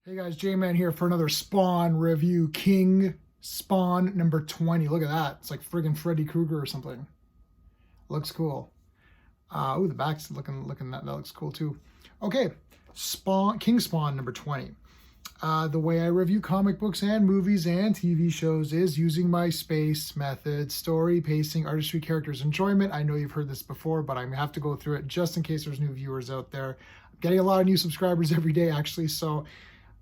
Hey guys, J-Man here for another Spawn review. King Spawn number 20. Look at that. It's like friggin' Freddy Krueger or something. Looks cool. Ooh, the back's looking that looks cool too. Okay, King Spawn number 20. The way I review comic books and movies and TV shows is using my space method, story, pacing, artistry, characters, enjoyment. I know you've heard this before, but I have to go through it just in case there's new viewers out there. I'm getting a lot of new subscribers every day, actually, so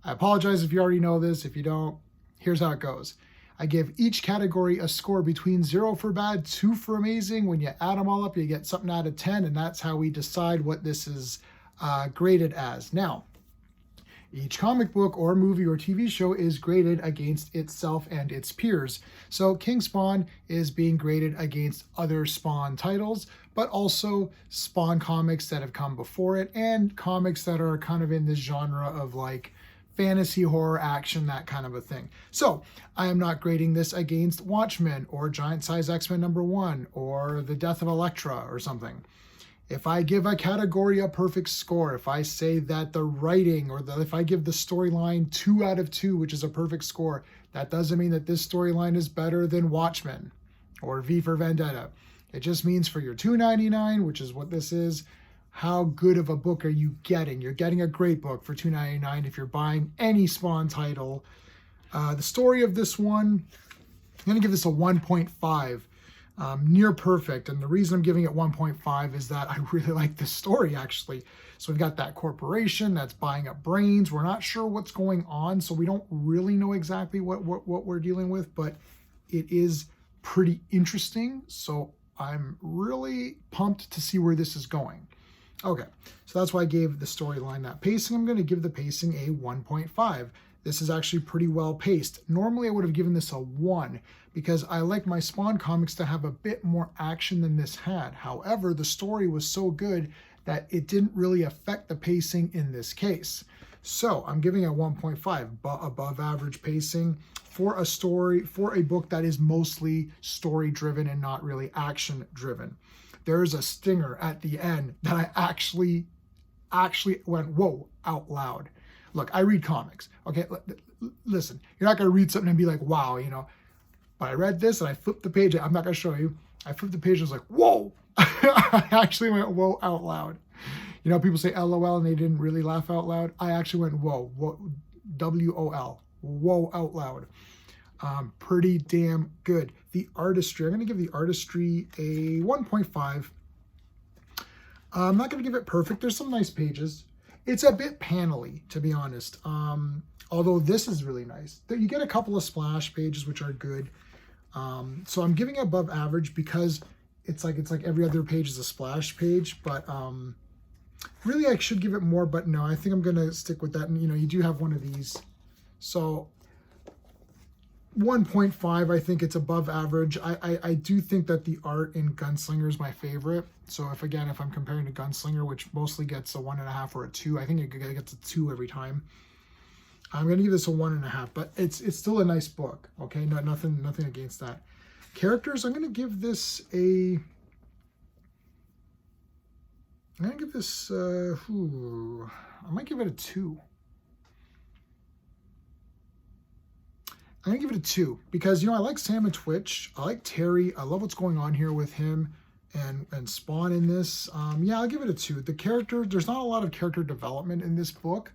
I apologize if you already know this. If you don't, here's how it goes. I give each category a score between 0 for bad, 2 for amazing. When you add them all up, you get something out of 10, and that's how we decide what this is graded as. Now, each comic book or movie or TV show is graded against itself and its peers. So King Spawn is being graded against other Spawn titles, but also Spawn comics that have come before it and comics that are kind of in this genre of like fantasy, horror, action, that kind of a thing. So I am not grading this against Watchmen or Giant Size X-Men #1 or The Death of Elektra or something. If I give a category a perfect score, if I say that the writing or if I give the storyline 2 out of 2, which is a perfect score, that doesn't mean that this storyline is better than Watchmen or V for Vendetta. It just means for your $2.99, which is what this is, how good of a book are you getting? You're getting a great book for $2.99 if you're buying any Spawn title. The story of this one, I'm going to give this a 1.5. Near perfect. And the reason I'm giving it 1.5 is that I really like this story, actually. So we've got that corporation that's buying up brains. We're not sure what's going on, so we don't really know exactly what we're dealing with, but it is pretty interesting. So I'm really pumped to see where this is going. Okay, so that's why I gave the storyline that pacing. I'm going to give the pacing a 1.5. This is actually pretty well paced. Normally I would have given this a 1 because I like my Spawn comics to have a bit more action than this had. However, the story was so good that it didn't really affect the pacing in this case. So I'm giving it a 1.5, above average pacing for a story, for a book that is mostly story driven and not really action driven. There's a stinger at the end that I actually went, whoa, out loud. Look, I read comics. Okay, listen, you're not going to read something and be like, wow, you know. But I read this and I flipped the page. I'm not going to show you. I flipped the page and was like, whoa. I actually went, whoa, out loud. You know, people say LOL and they didn't really laugh out loud. I actually went, whoa, WOL, whoa, out loud. Pretty damn good. The artistry, I'm going to give the artistry a 1.5. I'm not going to give it perfect. There's some nice pages. It's a bit panely, to be honest. Although this is really nice. You get a couple of splash pages, which are good. So I'm giving it above average because it's like every other page is a splash page. But really, I should give it more. But no, I think I'm going to stick with that. And, you know, you do have one of these. So 1.5, I think it's above average. I do think that the art in Gunslinger is my favorite. So if I'm comparing to Gunslinger, which mostly gets a 1.5 or a 2, I think it gets a 2 every time. I'm going to give this a 1.5, but it's still a nice book. Okay, nothing against that. Characters, I'm going to give this a. I'm going to give this. I might give it a 2. I'm going to give it a 2 because, you know, I like Sam and Twitch. I like Terry. I love what's going on here with him and Spawn in this. Yeah, I'll give it a 2. The character, there's not a lot of character development in this book,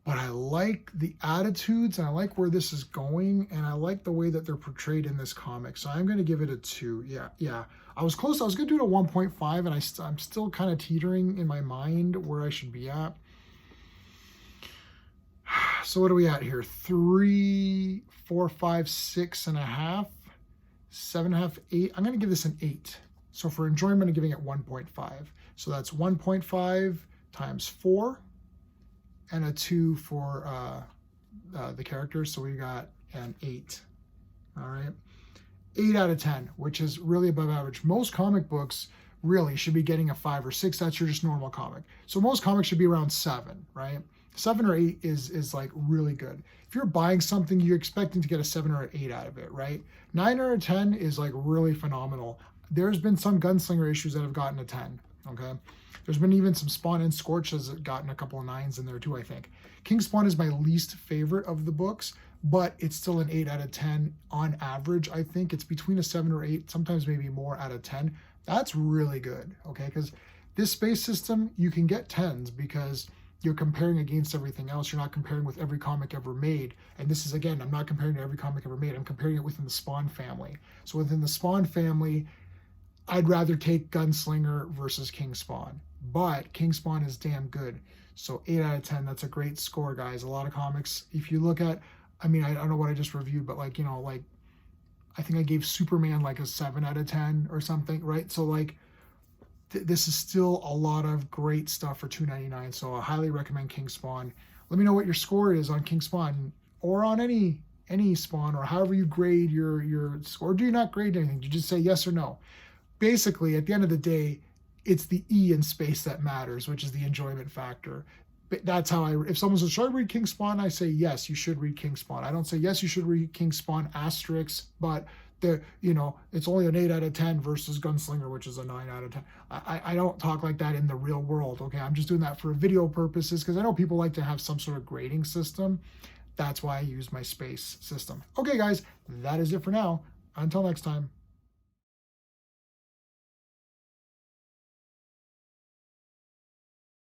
but I like the attitudes and I like where this is going and I like the way that they're portrayed in this comic. So I'm going to give it a 2. Yeah. I was close. I was going to do it a 1.5 and I'm still kind of teetering in my mind where I should be at. So what are we at here? 3, 4, 5, 6.5, 7.5, 8. I'm going to give this an 8. So for enjoyment, I'm giving it 1.5. So that's 1.5 times 4 and a 2 for the characters. So we got an 8. All right. 8 out of 10, which is really above average. Most comic books really should be getting a 5 or 6. That's your just normal comic. So most comics should be around 7, right? 7 or 8 is like really good. If you're buying something, you're expecting to get a 7 or an 8 out of it, right? 9 or a 10 is like really phenomenal. There's been some Gunslinger issues that have gotten a 10, okay? There's been even some Spawn and Scorch has gotten a couple of 9s in there too, I think. King Spawn is my least favorite of the books, but it's still an 8 out of 10 on average. I think it's between a 7 or 8, sometimes maybe more out of 10. That's really good, okay? Because this space system, you can get 10s because you're comparing against everything else. You're not comparing with every comic ever made. And this is, again, I'm not comparing to every comic ever made. I'm comparing it within the Spawn family. So within the Spawn family, I'd rather take Gunslinger versus King Spawn. But King Spawn is damn good. So 8 out of 10, that's a great score, guys. A lot of comics, if you look at, I mean, I don't know what I just reviewed, but like, you know, like, I think I gave Superman like a 7 out of 10 or something, right? So like, this is still a lot of great stuff for $2.99. So I highly recommend King Spawn. Let me know what your score is on King Spawn or on any Spawn, or however you grade your score. Or do you not grade anything? Do you just say yes or no? Basically, at the end of the day, it's the E in space that matters, which is the enjoyment factor. But that's how if someone says, should I read King Spawn? I say, yes, you should read King Spawn. I don't say, yes, you should read King Spawn asterisk, but it's only an 8 out of 10 versus Gunslinger, which is a 9 out of 10. I don't talk like that in the real world, okay? I'm just doing that for video purposes because I know people like to have some sort of grading system. That's why I use my space system. Okay, guys, that is it for now. Until next time.